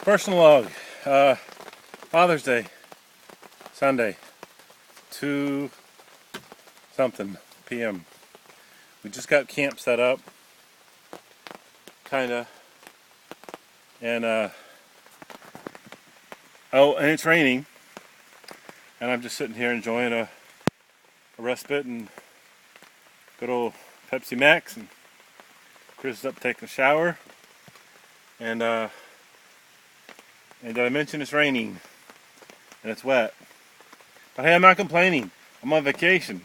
Personal log. Father's Day, Sunday, 2 something p.m. We just got camp set up, kinda, and and it's raining, and I'm just sitting here enjoying a respite and good old Pepsi Max, and Chris is up taking a shower, and did I mention it's raining and it's wet? But hey, I'm not complaining. I'm on vacation.